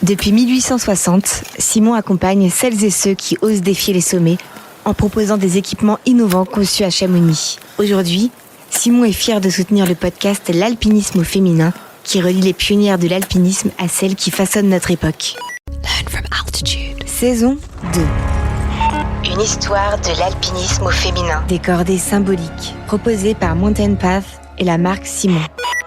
Depuis 1860, Simon accompagne celles et ceux qui osent défier les sommets en proposant des équipements innovants conçus à Chamonix. Aujourd'hui, Simon est fier de soutenir le podcast L'alpinisme au féminin qui relie les pionnières de l'alpinisme à celles qui façonnent notre époque. Learn from altitude. Saison 2. Une histoire de l'alpinisme au féminin. Des cordées symboliques, proposées par Mountain Path et la marque Simon.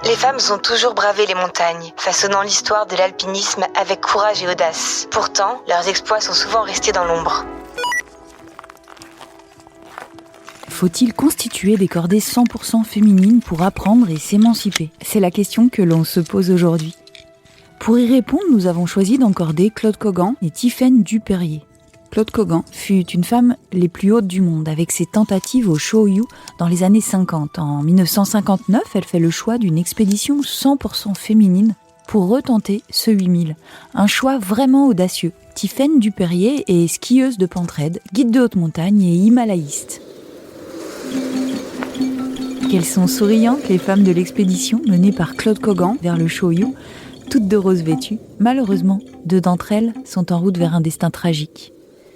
Les femmes ont toujours bravé les montagnes, façonnant l'histoire de l'alpinisme avec courage et audace. Pourtant, leurs exploits sont souvent restés dans l'ombre. Faut-il constituer des cordées 100% féminines pour apprendre et s'émanciper ? C'est la question que l'on se pose aujourd'hui. Pour y répondre, nous avons choisi d'encorder Claude Cogan et Tiffaine Dupérier. Claude Cogan fut une femme les plus hautes du monde avec ses tentatives au Shōyu dans les années 50. En 1959, elle fait le choix d'une expédition 100% féminine pour retenter ce 8000. Un choix vraiment audacieux. Tiffaine Dupérier est skieuse de pente raide, guide de haute montagne et himalayiste. Qu'elles sont souriantes, les femmes de l'expédition menée par Claude Cogan vers le Shōyu, toutes de rose vêtues. Malheureusement, deux d'entre elles sont en route vers un destin tragique.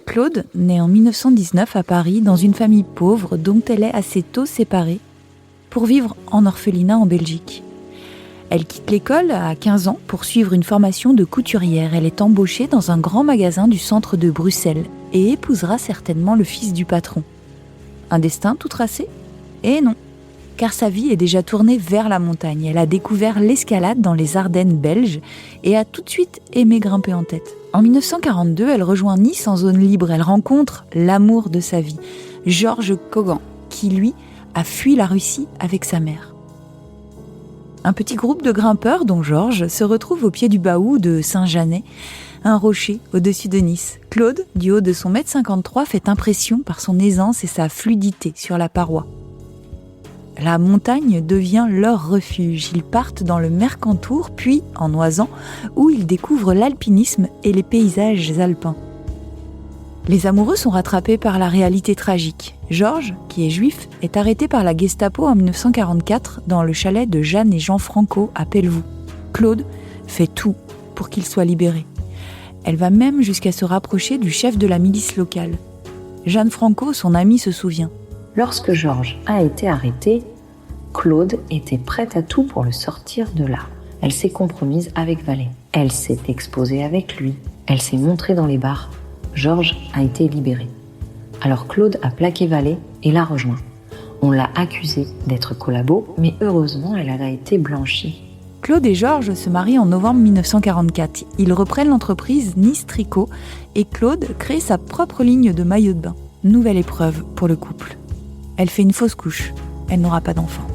Claude naît en 1919 à Paris dans une famille pauvre dont elle est assez tôt séparée pour vivre en orphelinat en Belgique. Elle quitte l'école à 15 ans pour suivre une formation de couturière. Elle est embauchée dans un grand magasin du centre de Bruxelles et épousera certainement le fils du patron. Un destin tout tracé ? Eh non, car sa vie est déjà tournée vers la montagne. Elle a découvert l'escalade dans les Ardennes belges et a tout de suite aimé grimper en tête. En 1942, elle rejoint Nice en zone libre. Elle rencontre l'amour de sa vie, Georges Cogan, qui lui a fui la Russie avec sa mère. Un petit groupe de grimpeurs, dont Georges, se retrouve au pied du Baou de Saint-Janet, un rocher au-dessus de Nice. Claude, du haut de son 1m53, fait impression par son aisance et sa fluidité sur la paroi. La montagne devient leur refuge. Ils partent dans le Mercantour, puis en Oisans, où ils découvrent l'alpinisme et les paysages alpins. Les amoureux sont rattrapés par la réalité tragique. Georges, qui est juif, est arrêté par la Gestapo en 1944 dans le chalet de Jeanne et Jean Franco à Pelvoux. Claude fait tout pour qu'il soit libéré. Elle va même jusqu'à se rapprocher du chef de la milice locale. Jeanne Franco, son amie, se souvient. Lorsque Georges a été arrêté, Claude était prête à tout pour le sortir de là. Elle s'est compromise avec Vallée. Elle s'est exposée avec lui. Elle s'est montrée dans les bars. Georges a été libéré. Alors Claude a plaqué Vallée et l'a rejoint. On l'a accusée d'être collabo, mais heureusement, elle a été blanchie. Claude et Georges se marient en novembre 1944. Ils reprennent l'entreprise Nice Tricot et Claude crée sa propre ligne de maillots de bain. Nouvelle épreuve pour le couple. Elle fait une fausse couche. Elle n'aura pas d'enfant.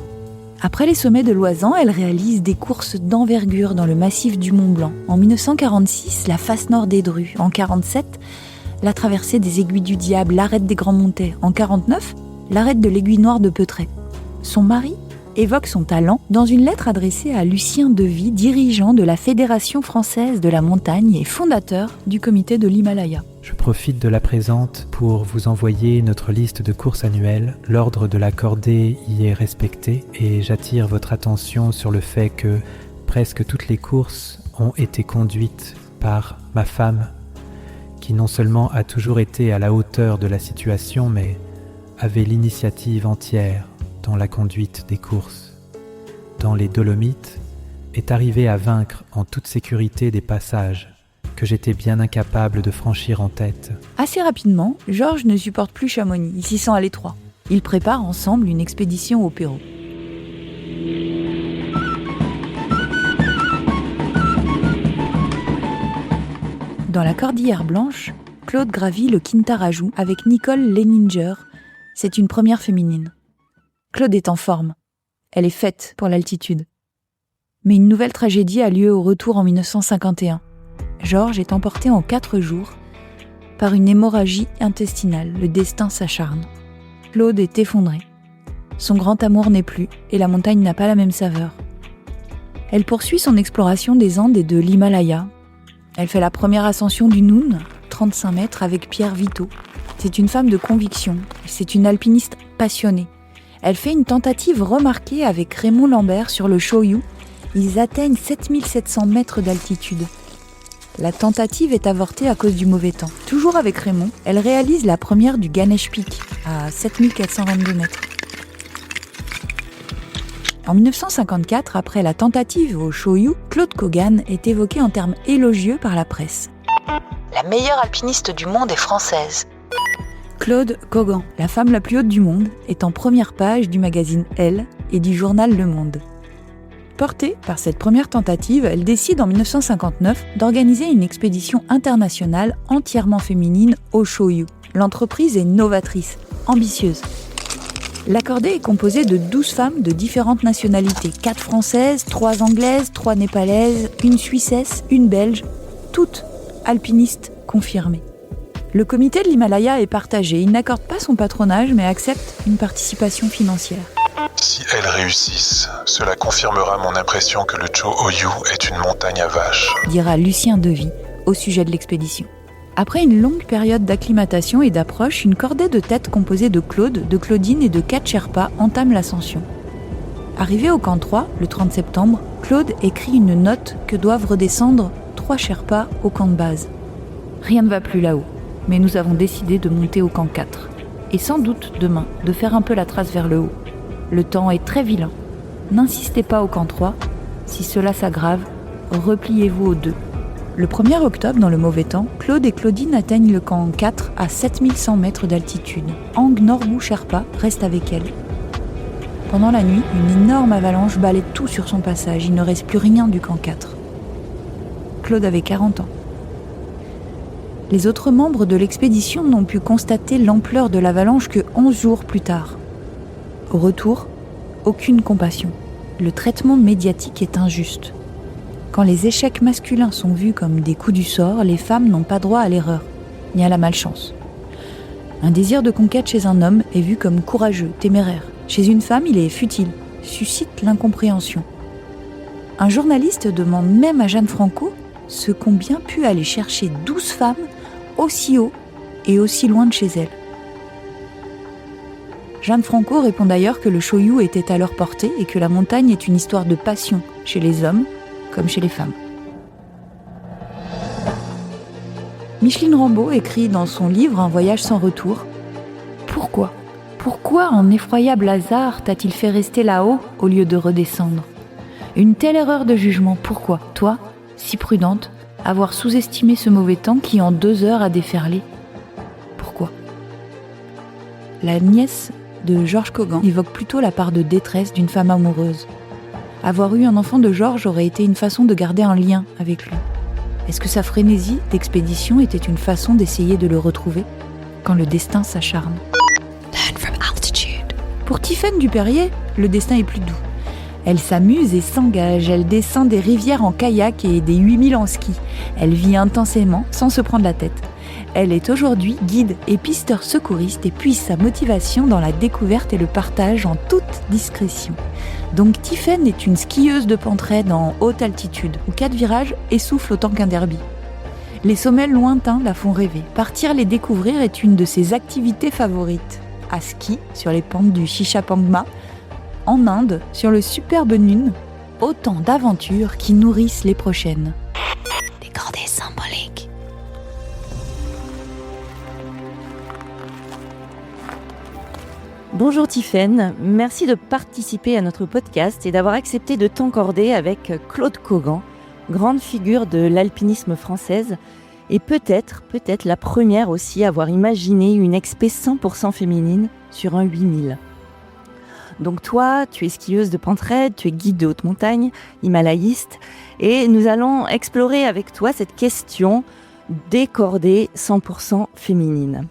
Après les sommets de l'Oisans, elle réalise des courses d'envergure dans le massif du Mont-Blanc. En 1946, la face nord des Drues. En 1947, la traversée des Aiguilles du Diable, l'arête des Grands Montets. En 1949, l'arête de l'Aiguille Noire de Peutret. Son mari évoque son talent dans une lettre adressée à Lucien Devy, dirigeant de la Fédération française de la montagne et fondateur du comité de l'Himalaya. Je profite de la présente pour vous envoyer notre liste de courses annuelles. L'ordre de la cordée y est respecté et j'attire votre attention sur le fait que presque toutes les courses ont été conduites par ma femme, qui non seulement a toujours été à la hauteur de la situation, mais avait l'initiative entière dans la conduite des courses. Dans les Dolomites, est arrivée à vaincre en toute sécurité des passages que j'étais bien incapable de franchir en tête. Assez rapidement, Georges ne supporte plus Chamonix, il s'y sent à l'étroit. Ils préparent ensemble une expédition au Pérou. Dans la Cordillère Blanche, Claude gravit le Quintaraju avec Nicole Leninger. C'est une première féminine. Claude est en forme. Elle est faite pour l'altitude. Mais une nouvelle tragédie a lieu au retour en 1951. Georges est emporté en 4 jours par une hémorragie intestinale. Le destin s'acharne. Claude est effondré. Son grand amour n'est plus et la montagne n'a pas la même saveur. Elle poursuit son exploration des Andes et de l'Himalaya. Elle fait la première ascension du Noun, 35 mètres, avec Pierre Vito. C'est une femme de conviction. C'est une alpiniste passionnée. Elle fait une tentative remarquée avec Raymond Lambert sur le Shōyu. Ils atteignent 7700 mètres d'altitude. la tentative est avortée à cause du mauvais temps. Toujours avec Raymond, elle réalise la première du Ganesh Peak, à 7422 mètres. En 1954, après la tentative au Shoyu, Claude Kogan est évoqué en termes élogieux par la presse. La meilleure alpiniste du monde est française. Claude Kogan, la femme la plus haute du monde, est en première page du magazine Elle et du journal Le Monde. Portée par cette première tentative, elle décide en 1959 d'organiser une expédition internationale entièrement féminine au Shoyu. L'entreprise est novatrice, ambitieuse. La cordée est composée de 12 femmes de différentes nationalités, 4 françaises, 3 anglaises, 3 népalaises, une suissesse, une belge, toutes alpinistes confirmées. Le comité de l'Himalaya est partagé, il n'accorde pas son patronage mais accepte une participation financière. Si elles réussissent, cela confirmera mon impression que le Cho-Oyu est une montagne à vaches, dira Lucien Devy au sujet de l'expédition. Après une longue période d'acclimatation et d'approche, une cordée de tête composée de Claude, de Claudine et de 4 Sherpas entame l'ascension. Arrivé au camp 3, le 30 septembre, Claude écrit une note que doivent redescendre 3 Sherpas au camp de base. Rien ne va plus là-haut, mais nous avons décidé de monter au camp 4. Et sans doute demain, de faire un peu la trace vers le haut. Le temps est très vilain. N'insistez pas au camp 3. Si cela s'aggrave, repliez-vous au 2. Le 1er octobre, dans le mauvais temps, Claude et Claudine atteignent le camp 4 à 7100 mètres d'altitude. Ang Norbu Sherpa reste avec elle. Pendant la nuit, une énorme avalanche balaie tout sur son passage. Il ne reste plus rien du camp 4. Claude avait 40 ans. Les autres membres de l'expédition n'ont pu constater l'ampleur de l'avalanche que 11 jours plus tard. Au retour, aucune compassion. Le traitement médiatique est injuste. Quand les échecs masculins sont vus comme des coups du sort, les femmes n'ont pas droit à l'erreur, ni à la malchance. Un désir de conquête chez un homme est vu comme courageux, téméraire. Chez une femme, il est futile, suscite l'incompréhension. Un journaliste demande même à Jeanne Franco ce qu'ont bien pu aller chercher 12 femmes aussi haut et aussi loin de chez elle. Jeanne Franco répond d'ailleurs que le Shoyu était à leur portée et que la montagne est une histoire de passion chez les hommes comme chez les femmes. Micheline Rambaud écrit dans son livre Un voyage sans retour : Pourquoi ? Pourquoi un effroyable hasard t'a-t-il fait rester là-haut au lieu de redescendre ? Une telle erreur de jugement, pourquoi, toi, si prudente, avoir sous-estimé ce mauvais temps qui en 2 heures a déferlé ? Pourquoi ? La nièce de Georges Kogan évoque plutôt la part de détresse d'une femme amoureuse. Avoir eu un enfant de Georges aurait été une façon de garder un lien avec lui. Est-ce que sa frénésie d'expédition était une façon d'essayer de le retrouver quand le destin s'acharne ? Learn from altitude. Pour Tiffaine Dupérier, le destin est plus doux. Elle s'amuse et s'engage, elle descend des rivières en kayak et des 8000 en ski. Elle vit intensément, sans se prendre la tête. Elle est aujourd'hui guide et pisteur secouriste et puise sa motivation dans la découverte et le partage en toute discrétion. Donc Tiffaine est une skieuse de pentraide en haute altitude, où 4 virages essoufflent autant qu'un derby. Les sommets lointains la font rêver. Partir les découvrir est une de ses activités favorites. À ski, sur les pentes du Shishapangma, en Inde, sur le superbe Nun, autant d'aventures qui nourrissent les prochaines. Des cordées symboliques. Bonjour Tiffaine, merci de participer à notre podcast et d'avoir accepté de t'encorder avec Claude Kogan, grande figure de l'alpinisme française et peut-être la première aussi à avoir imaginé une expé 100% féminine sur un 8000. Donc toi, tu es skieuse de pentraide, tu es guide de haute montagne, himalayiste, et nous allons explorer avec toi cette question des cordées 100% féminines.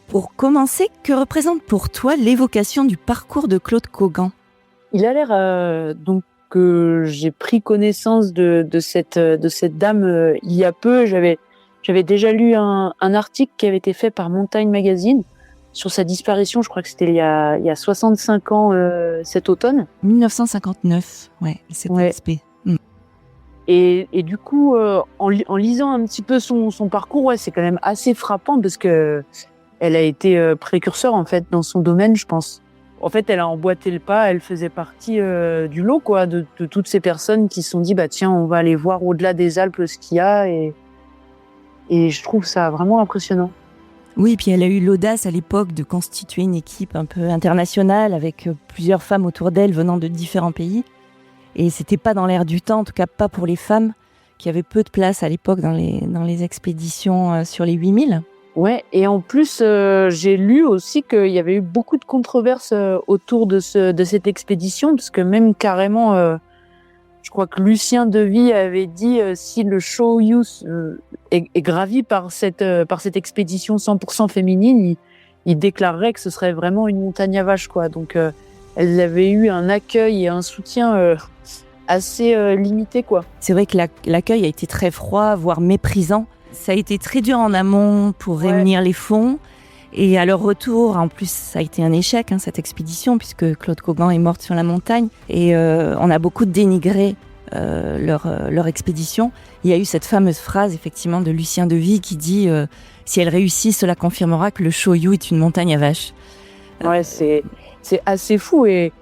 Pour commencer, que représente pour toi l'évocation du parcours de Claude Kogan ? Il a l'air donc que j'ai pris connaissance de cette dame il y a peu. J'avais déjà lu un article qui avait été fait par Montagne Magazine sur sa disparition. Je crois que c'était il y a 65 ans cet automne. 1959, ouais, c'était expé. Et du coup, en lisant un petit peu son parcours, ouais, c'est quand même assez frappant parce que elle a été précurseur en fait dans son domaine, je pense. en fait, elle a emboîté le pas. Elle faisait partie du lot, quoi, de toutes ces personnes qui se sont dit, bah tiens, on va aller voir au-delà des Alpes ce qu'il y a. Et je trouve ça vraiment impressionnant. Oui, puis elle a eu l'audace à l'époque de constituer une équipe un peu internationale avec plusieurs femmes autour d'elle venant de différents pays. Et c'était pas dans l'air du temps, en tout cas pas pour les femmes, qui avaient peu de place à l'époque dans les expéditions sur les 8000. Ouais, et en plus, j'ai lu aussi qu'il y avait eu beaucoup de controverses autour de cette expédition, parce que même carrément, je crois que Lucien Devy avait dit si le Shōyū est gravi par cette expédition 100% féminine, il déclarerait que ce serait vraiment une montagne à vaches, quoi. Donc, elles avaient eu un accueil et un soutien assez limité, quoi. C'est vrai que l'accueil a été très froid, voire méprisant. Ça a été très dur en amont pour réunir les fonds. Et à leur retour, en plus, ça a été un échec, cette expédition, puisque Claude Cogan est morte sur la montagne. Et on a beaucoup dénigré leur expédition. Il y a eu cette fameuse phrase, effectivement, de Lucien Devy qui dit « Si elle réussit, cela confirmera que le Shōyū est une montagne à vaches. » Ouais, c'est assez fou. Et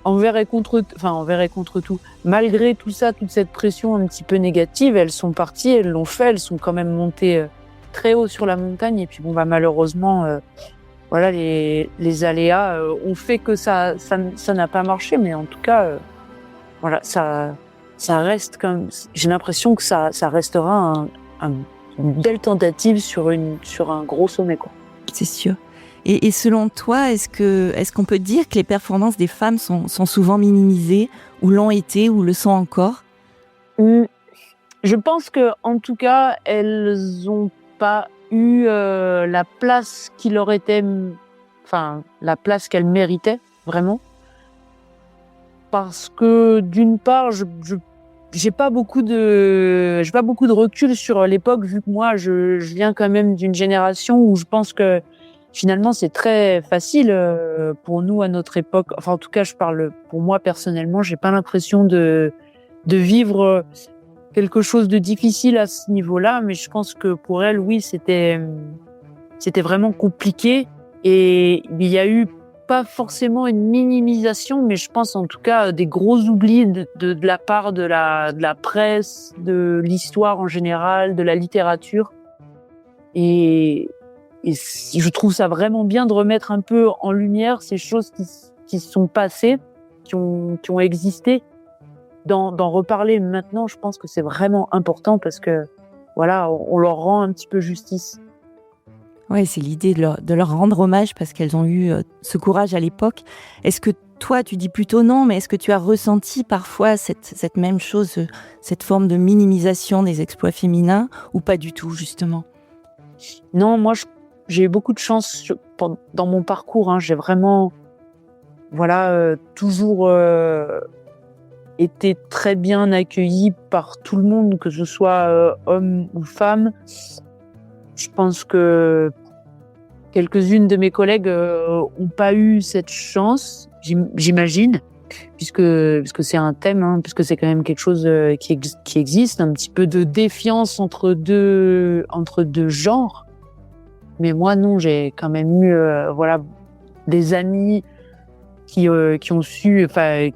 envers et contre tout. Malgré tout ça, toute cette pression un petit peu négative, elles sont parties, elles l'ont fait, elles sont quand même montées très haut sur la montagne. Et puis malheureusement, voilà, les aléas ont fait que ça n'a pas marché. Mais en tout cas, voilà, ça reste comme. J'ai l'impression que ça restera une belle tentative sur un gros sommet, quoi. C'est sûr. Et selon toi, est-ce qu'on peut dire que les performances des femmes sont souvent minimisées, ou l'ont été, ou le sont encore ? Je pense que, en tout cas, elles ont pas eu la place qui leur était, la place qu'elles méritaient vraiment, parce que d'une part, j'ai pas beaucoup de recul sur l'époque, vu que moi, je viens quand même d'une génération où je pense que finalement, c'est très facile pour nous à notre époque. Enfin, en tout cas, je parle pour moi personnellement. J'ai pas l'impression de vivre quelque chose de difficile à ce niveau-là, mais je pense que pour elle, oui, c'était vraiment compliqué. Et il y a eu pas forcément une minimisation, mais je pense en tout cas des gros oublis de la part de la presse, de l'histoire en général, de la littérature. Et je trouve ça vraiment bien de remettre un peu en lumière ces choses qui sont passées, qui ont existé. D'en reparler maintenant, je pense que c'est vraiment important parce que, voilà, on leur rend un petit peu justice. Oui, c'est l'idée de leur rendre hommage parce qu'elles ont eu ce courage à l'époque. Est-ce que toi, tu dis plutôt non, mais est-ce que tu as ressenti parfois cette même chose, cette forme de minimisation des exploits féminins, ou pas du tout, justement ? Non, moi, j'ai eu beaucoup de chance dans mon parcours. J'ai vraiment, toujours été très bien accueillie par tout le monde, que ce soit homme ou femme. Je pense que quelques-unes de mes collègues ont pas eu cette chance, j'imagine, puisque c'est un thème, puisque c'est quand même quelque chose qui existe, un petit peu de défiance entre deux genres. Mais moi, non, j'ai quand même eu, des amis qui ont fait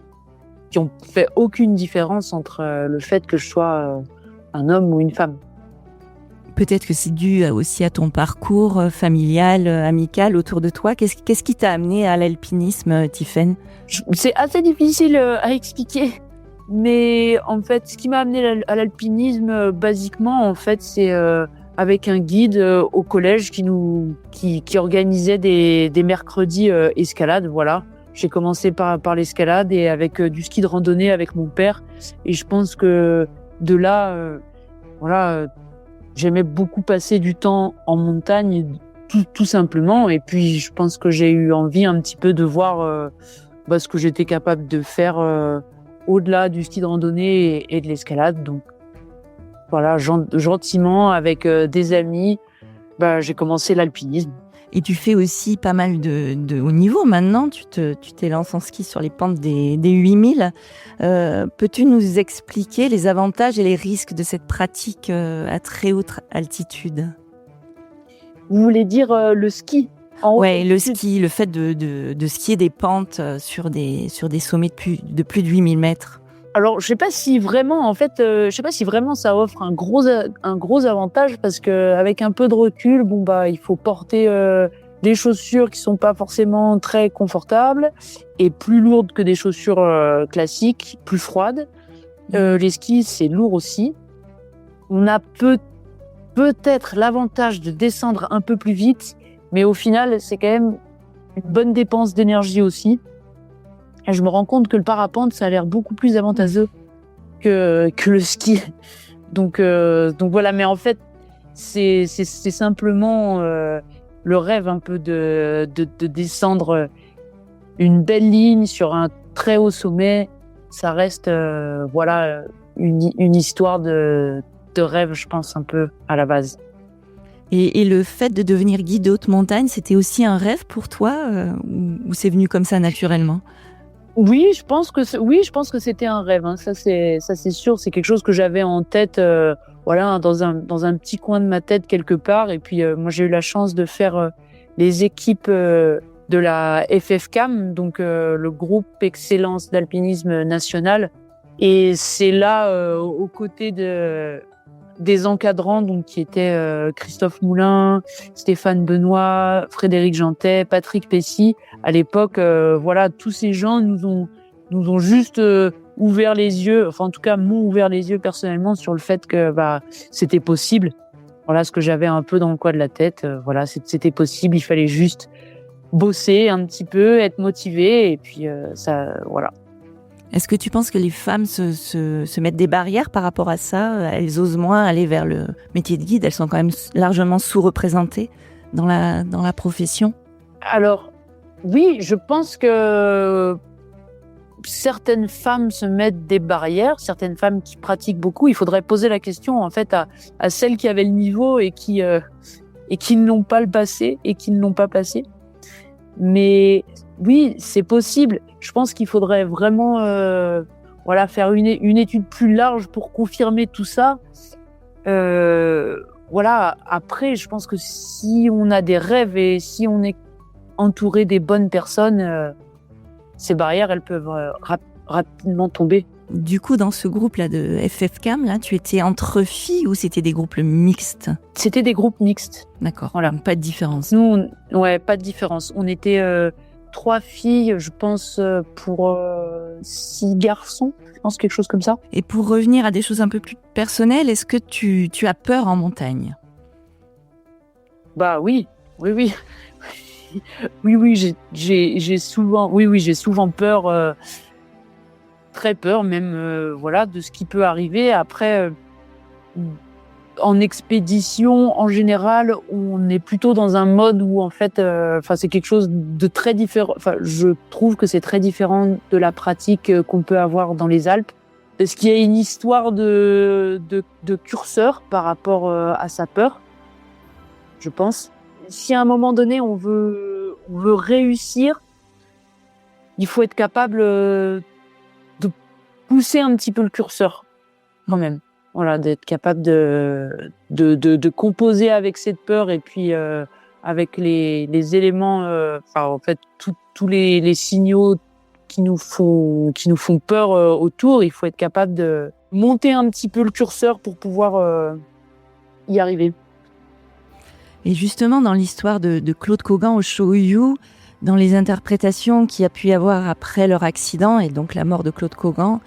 aucune différence entre le fait que je sois un homme ou une femme. Peut-être que c'est dû aussi à ton parcours familial, amical autour de toi. Qu'est-ce qui t'a amené à l'alpinisme, Tiffaine ? C'est assez difficile à expliquer. Mais en fait, ce qui m'a amené à l'alpinisme, basiquement, en fait, c'est avec un guide au collège qui organisait des mercredis escalade, voilà. J'ai commencé par l'escalade et avec du ski de randonnée avec mon père. Et je pense que de là, j'aimais beaucoup passer du temps en montagne, tout simplement. Et puis, je pense que j'ai eu envie un petit peu de voir ce que j'étais capable de faire au-delà du ski de randonnée et de l'escalade. Donc, voilà, gentiment, avec des amis, j'ai commencé l'alpinisme. Et tu fais aussi pas mal de haut niveau maintenant. Tu t'élances en ski sur les pentes des 8000. Peux-tu nous expliquer les avantages et les risques de cette pratique à très haute altitude ? Vous voulez dire le ski ? Ouais, le ski, le fait de skier des pentes sur des sommets de plus de 8000 mètres. Alors, je sais pas si vraiment, ça offre un gros avantage parce que avec un peu de recul, il faut porter des chaussures qui sont pas forcément très confortables et plus lourdes que des chaussures classiques, plus froides. Les skis, c'est lourd aussi. On a peut-être l'avantage de descendre un peu plus vite, mais au final, c'est quand même une bonne dépense d'énergie aussi. Et je me rends compte que le parapente, ça a l'air beaucoup plus avantageux que le ski. Donc voilà, mais en fait, c'est simplement le rêve un peu de descendre une belle ligne sur un très haut sommet. Ça reste une histoire de rêve, je pense, un peu à la base. Et le fait de devenir guide de haute montagne, c'était aussi un rêve pour toi ou c'est venu comme ça naturellement ? Oui, je pense que c'était un rêve. Ça c'est sûr. C'est quelque chose que j'avais en tête, dans un petit coin de ma tête quelque part. Et puis moi j'ai eu la chance de faire les équipes de la FFCAM, donc le groupe Excellence d'alpinisme national. Et c'est là, aux côtés des encadrants, donc qui étaient Christophe Moulin, Stéphane Benoît, Frédéric Jantet, Patrick Pessy. À l'époque, tous ces gens nous ont juste ouvert les yeux, enfin en tout cas m'ont ouvert les yeux personnellement sur le fait que c'était possible. Voilà ce que j'avais un peu dans le coin de la tête. C'était possible. Il fallait juste bosser un petit peu, être motivé et puis ça, voilà. Est-ce que tu penses que les femmes se mettent des barrières par rapport à ça ? Elles osent moins aller vers le métier de guide. Elles sont quand même largement sous-représentées dans la profession. Alors, oui, je pense que certaines femmes se mettent des barrières, certaines femmes qui pratiquent beaucoup. Il faudrait poser la question en fait à celles qui avaient le niveau et qui ne l'ont pas passé. Mais oui, c'est possible. Je pense qu'il faudrait vraiment faire une étude plus large pour confirmer tout ça. Après, je pense que si on a des rêves et si on est entouré des bonnes personnes, ces barrières, elles peuvent rapidement tomber. Du coup, dans ce groupe-là de FFCAM, là, tu étais entre filles ou c'était des groupes mixtes ? C'était des groupes mixtes. D'accord, voilà. Donc pas de différence. Nous, pas de différence. On était 3 filles, je pense, pour 6 garçons. Je pense quelque chose comme ça. Et pour revenir à des choses un peu plus personnelles, est-ce que tu as peur en montagne ? Oui. Oui, j'ai souvent peur, très peur même, de ce qui peut arriver. Après, en expédition, en général, on est plutôt dans un mode où en fait, c'est quelque chose de très différent. Enfin, je trouve que c'est très différent de la pratique qu'on peut avoir dans les Alpes. Parce qu'il y a une histoire de curseur par rapport à sa peur, je pense. Si à un moment donné on veut réussir, il faut être capable de pousser un petit peu le curseur, quand même. Voilà, d'être capable de composer avec cette peur et puis avec les éléments, tous les signaux qui nous font peur autour. Il faut être capable de monter un petit peu le curseur pour pouvoir y arriver. Et justement, dans l'histoire de Claude Cogan au Shōyū, dans les interprétations qu'il y a pu y avoir après leur accident et donc la mort de Claude Cogan,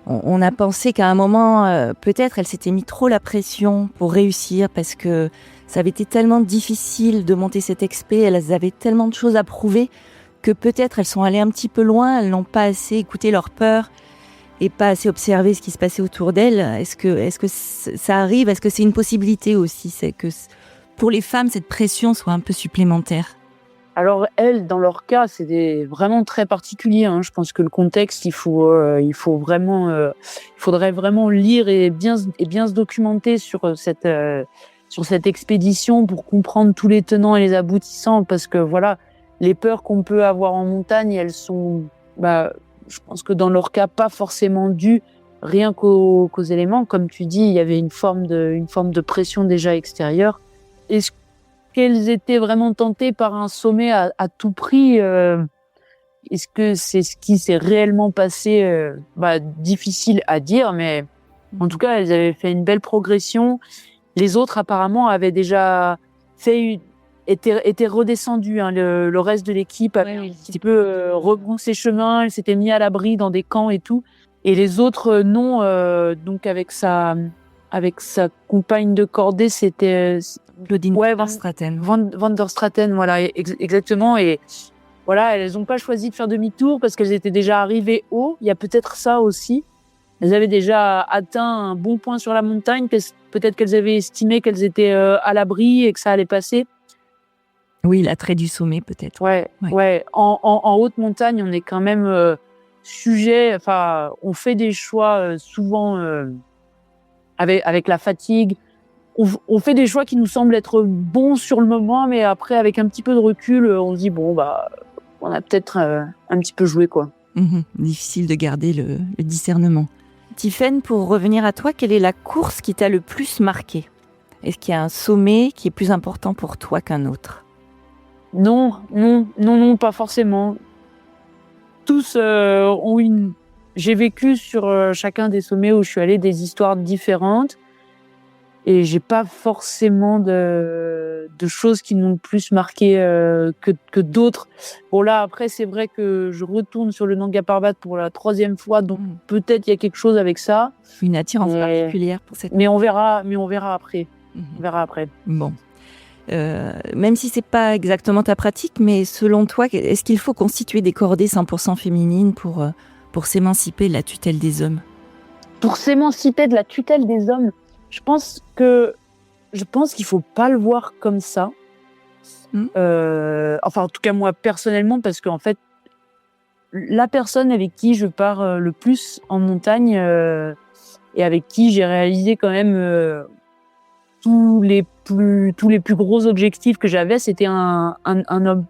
on a pensé qu'à un moment, peut-être, elle s'était mis trop la pression pour réussir parce que ça avait été tellement difficile de monter cette expé, elles avaient tellement de choses à prouver que peut-être elles sont allées un petit peu loin, elles n'ont pas assez écouté leur peur et pas assez observé ce qui se passait autour d'elles. Est-ce que ça arrive ? Est-ce que c'est une possibilité aussi ? C'est que pour les femmes, cette pression soit un peu supplémentaire ? Alors elles, dans leur cas, c'est vraiment très particulier. Je pense que le contexte, il faudrait vraiment lire et bien se documenter sur cette expédition pour comprendre tous les tenants et les aboutissants. Parce que voilà, les peurs qu'on peut avoir en montagne, elles sont, je pense que dans leur cas, pas forcément dues rien qu'aux éléments. Comme tu dis, il y avait une forme de pression déjà extérieure. Et qu'elles étaient vraiment tentées par un sommet à tout prix. Est-ce que c'est ce qui s'est réellement passé? Difficile à dire, mais en tout cas, elles avaient fait une belle progression. Les autres, apparemment, avaient déjà étaient redescendus. Hein. Le reste de l'équipe avait un petit peu rebroussé chemin. Ils s'étaient mis à l'abri dans des camps et tout. Et les autres, non. Donc avec sa compagne de cordée, c'était Claudine Van der Straten. Van der Straten, voilà, exactement. Et voilà, elles n'ont pas choisi de faire demi-tour parce qu'elles étaient déjà arrivées haut. Il y a peut-être ça aussi. Elles avaient déjà atteint un bon point sur la montagne. Peut-être qu'elles avaient estimé qu'elles étaient à l'abri et que ça allait passer. Oui, l'attrait du sommet, peut-être. Ouais. En haute montagne, on est quand même sujet. Enfin, on fait des choix souvent avec la fatigue. On fait des choix qui nous semblent être bons sur le moment, mais après, avec un petit peu de recul, on se dit on a peut-être un petit peu joué, quoi. Difficile de garder le discernement. Tiffaine, pour revenir à toi, quelle est la course qui t'a le plus marqué? Est-ce qu'il y a un sommet qui est plus important pour toi qu'un autre? Non, pas forcément. Tous ont J'ai vécu sur chacun des sommets où je suis allée des histoires différentes. Et j'ai pas forcément de choses qui m'ont plus marqué que d'autres. Bon là, après, c'est vrai que je retourne sur le Nanga Parbat pour la 3e fois, donc peut-être il y a quelque chose avec ça. Une attirance particulière pour cette... Mais on verra après. On verra après. Bon. Même si c'est pas exactement ta pratique, mais selon toi, est-ce qu'il faut constituer des cordées 100% féminines pour s'émanciper de la tutelle des hommes? Pour s'émanciper de la tutelle des hommes, je pense qu'il faut pas le voir comme ça. En tout cas moi personnellement, parce qu'en fait, la personne avec qui je pars le plus en montagne et avec qui j'ai réalisé quand même tous les plus gros objectifs que j'avais, c'était un homme.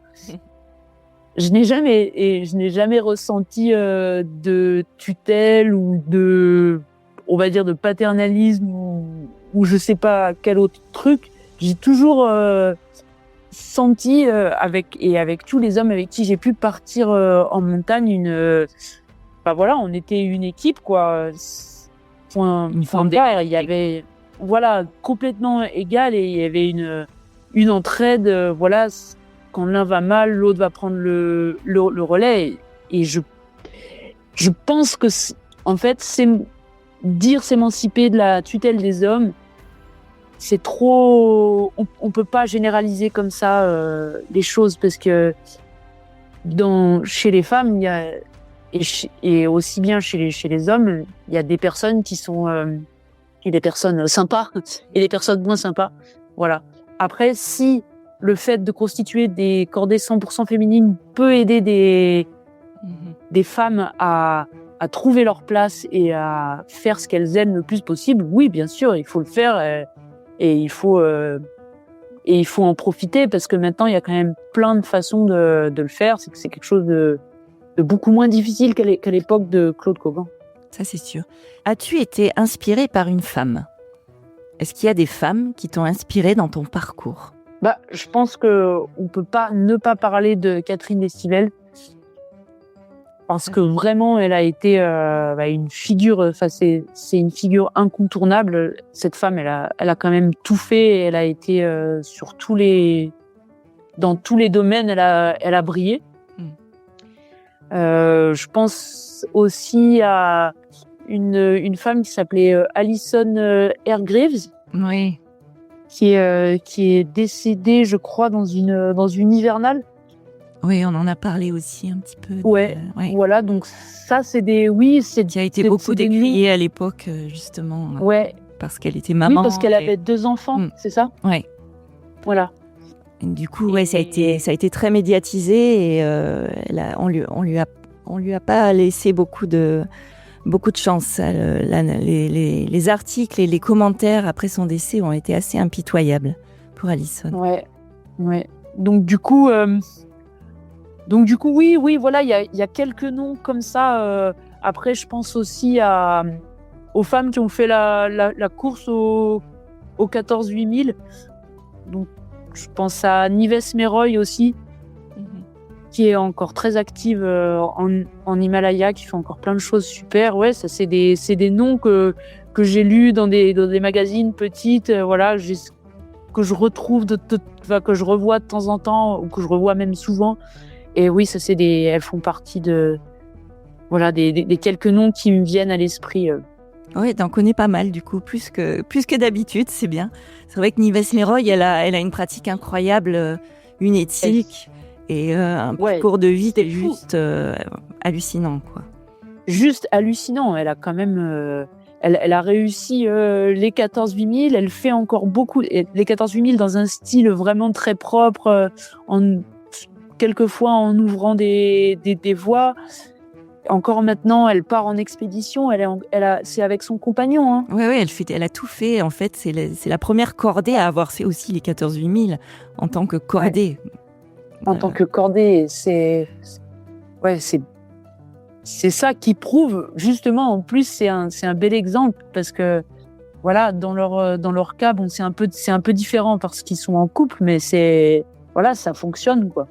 Je n'ai jamais ressenti de tutelle ou on va dire de paternalisme ou je sais pas quel autre truc. J'ai toujours senti avec tous les hommes avec qui j'ai pu partir en montagne on était une équipe, quoi. Une forme d'air, il y avait complètement égal et il y avait une entraide, quand l'un va mal, l'autre va prendre le relais et je pense que en fait c'est dire s'émanciper de la tutelle des hommes, c'est trop. On peut pas généraliser comme ça les choses parce que chez les femmes, il y a et aussi bien chez les hommes, il y a des personnes qui sont et des personnes sympas et des personnes moins sympas. Voilà. Après, si le fait de constituer des cordées 100% féminines peut aider des femmes à trouver leur place et à faire ce qu'elles aiment le plus possible, oui, bien sûr, il faut le faire et il faut en profiter parce que maintenant, il y a quand même plein de façons de le faire. C'est quelque chose de beaucoup moins difficile qu'à l'époque de Claude Cogan. Ça, c'est sûr. As-tu été inspirée par une femme? Est-ce qu'il y a des femmes qui t'ont inspirée dans ton parcours? Je pense qu'on peut pas ne pas parler de Catherine Destivelle. Parce que vraiment, elle a été une figure. Enfin, c'est une figure incontournable. Cette femme, elle a quand même tout fait. Et elle a été dans tous les domaines, elle a brillé. Je pense aussi à une femme qui s'appelait Alison Hargreaves. Oui. Qui est décédée, je crois, dans une hivernale. Oui, on en a parlé aussi un petit peu. Ouais. Voilà, donc ça, c'est qui a été beaucoup décrié à l'époque, justement. Ouais. Parce qu'elle était maman. Oui, parce qu'elle avait 2 enfants, c'est ça? Ouais. Voilà. Et du coup, ça a été très médiatisé et on lui a pas laissé beaucoup de chance. Les articles et les commentaires après son décès ont été assez impitoyables pour Alison. Ouais. Donc du coup, oui, voilà, il y a quelques noms comme ça. Après, je pense aussi aux femmes qui ont fait la course au 14 8000. Donc Je pense à Nives Meroy aussi, qui est encore très active en Himalaya, qui fait encore plein de choses super. Ouais, ça c'est des noms que j'ai lus dans des magazines petites, voilà, que je retrouve que je revois de temps en temps, ou que je revois même souvent. Et oui, ça c'est elles font partie des quelques noms qui me viennent à l'esprit. Oui, t'en connais pas mal du coup, plus que d'habitude, c'est bien. C'est vrai que Nives Meroy, elle a une pratique incroyable, une éthique et un parcours de vie juste hallucinant, quoi. Juste hallucinant. Elle a quand même, elle a réussi les 14-8000. Elle fait encore beaucoup les 14-8000 dans un style vraiment très propre, quelquefois en ouvrant des voies. Encore maintenant, elle part en expédition. C'est avec son compagnon. Hein. Oui, elle a tout fait. En fait, c'est la première cordée à avoir fait aussi les 14-8000 en tant que cordée. Ouais. En tant que cordée, c'est ça qui prouve justement. En plus, c'est un bel exemple parce que voilà, dans leur cas, bon, c'est un peu différent parce qu'ils sont en couple, mais ça fonctionne, quoi.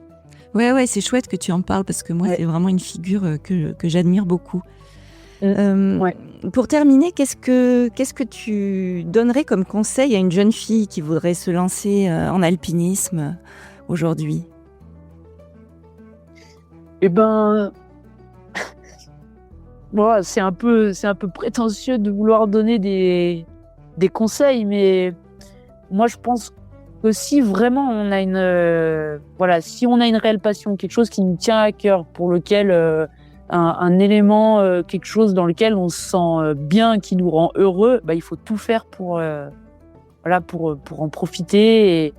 Ouais, c'est chouette que tu en parles parce que moi, c'est vraiment une figure que j'admire beaucoup. Pour terminer, qu'est-ce que tu donnerais comme conseil à une jeune fille qui voudrait se lancer en alpinisme aujourd'hui ? Eh ben, c'est un peu prétentieux de vouloir donner des conseils, mais moi, je pense que si vraiment on a si on a une réelle passion, quelque chose qui nous tient à cœur, pour lequel un élément, quelque chose dans lequel on se sent bien, qui nous rend heureux, il faut tout faire pour en profiter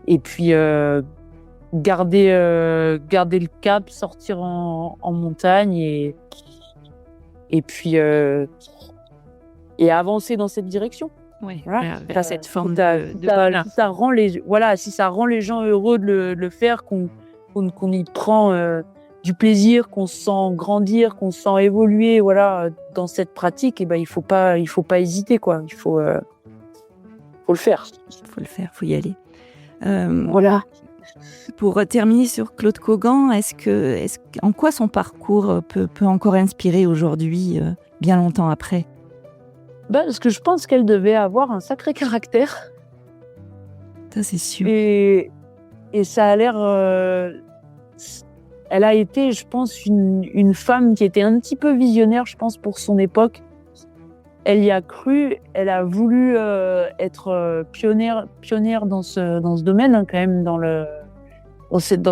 et puis garder le cap, sortir en montagne et puis et avancer dans cette direction. Oui, voilà. Cette forme si ça rend les gens heureux de le faire, qu'on y prend du plaisir, qu'on se sent grandir, qu'on se sent évoluer, dans cette pratique, il faut pas hésiter, quoi. Il faut le faire. Faut le faire, faut y aller. Voilà. Pour terminer sur Claude Cogan, en quoi son parcours peut encore inspirer aujourd'hui, bien longtemps après ? Parce que je pense qu'elle devait avoir un sacré caractère. Ça, c'est sûr. Et ça a l'air... elle a été, je pense, une femme qui était un petit peu visionnaire, je pense, pour son époque. Elle y a cru, elle a voulu être pionnière dans ce domaine, hein, quand même, dans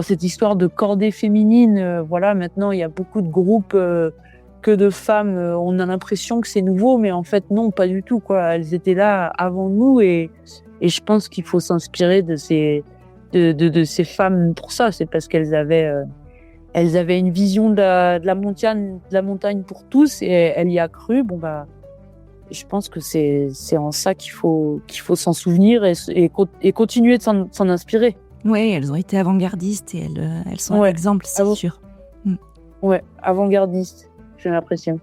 cette histoire de cordée féminine. Maintenant, il y a beaucoup de groupes que de femmes. On a l'impression que c'est nouveau, mais en fait, non, pas du tout, quoi. Elles étaient là avant nous et je pense qu'il faut s'inspirer de ces femmes pour ça. C'est parce qu'elles avaient une vision de la montagne pour tous et elle y a cru. Je pense que c'est en ça qu'il faut s'en souvenir et continuer de s'en inspirer. Oui, elles ont été avant-gardistes et elles sont un exemple, c'est sûr. Ouais, avant-gardistes, j'ai l'impression.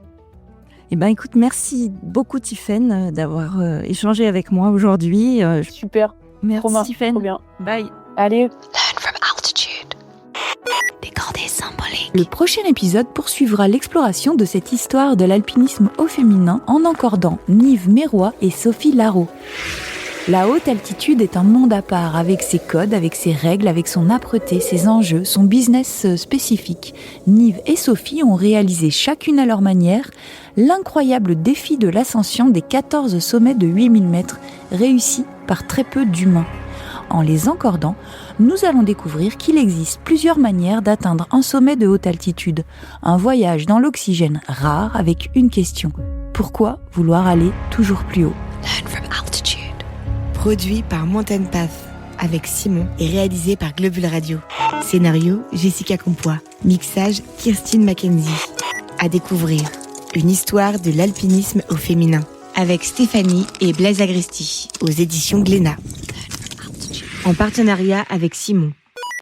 Eh ben, écoute, merci beaucoup Tiffaine d'avoir échangé avec moi aujourd'hui. Super. Merci Tiffaine. Trop bien. Bye. Allez. Learn from altitude. Des cordées symboliques. Le prochain épisode poursuivra l'exploration de cette histoire de l'alpinisme au féminin en encordant Nives Meroy et Sophie Larreau. La haute altitude est un monde à part, avec ses codes, avec ses règles, avec son âpreté, ses enjeux, son business spécifique. Nives et Sophie ont réalisé chacune à leur manière l'incroyable défi de l'ascension des 14 sommets de 8000 mètres, réussi par très peu d'humains. En les encordant, nous allons découvrir qu'il existe plusieurs manières d'atteindre un sommet de haute altitude. Un voyage dans l'oxygène rare avec une question. Pourquoi vouloir aller toujours plus haut ? Learn from altitude. Produit par Mountain Path avec Simon et réalisé par Globule Radio. Scénario Jessica Compois. Mixage Kirstine Mackenzie. À découvrir. Une histoire de l'alpinisme au féminin. Avec Stéphanie et Blaise Agresti aux éditions Glénat. En partenariat avec Simon.